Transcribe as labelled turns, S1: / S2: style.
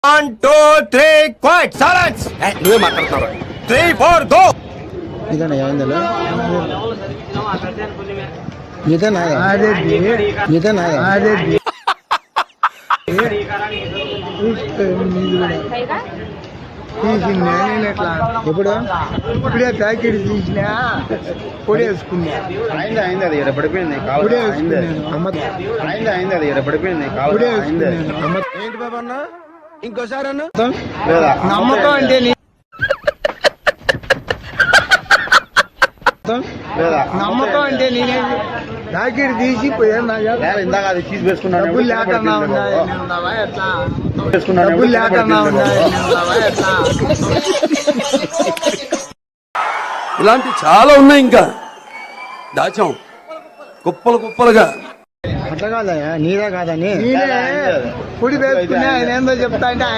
S1: 1, 2, 3, quiet silence. నువ్వే మాట్లాడుతున్నావు. 3, 4 go.
S2: ఇదేనా ఇందులో ఇదేనా ఇదేనా ఎప్పుడు ఇప్పుడే ప్యాకెట్ తీసినా పొడి వేసుకున్నా
S3: అయింది అది ఇక్కడ పడిపోయింది అయింది అది ఇక్కడ పడిపోయింది
S1: ఏంటి బాబా అన్న ఇంకోసారి అన్న
S2: నమ్మకం అంటే నమ్మకం అంటే నేనే ప్యాకెట్ తీసి
S3: ఇందాక అది చీజ్ వేసుకున్నాను
S2: డబ్బులు లేకన్నా ఉన్నావా ఎట్లా డబ్బులు లేకన్నా ఉన్నావా ఎట్లా
S4: ఇలాంటి చాలా ఉన్నాయి ఇంకా దాచాం కుప్పలు కుప్పలుగా.
S2: అట్లా కాదయా నీదే కాదని పొడి వేసుకున్నా ఆయన ఏందో చెప్తా అంటే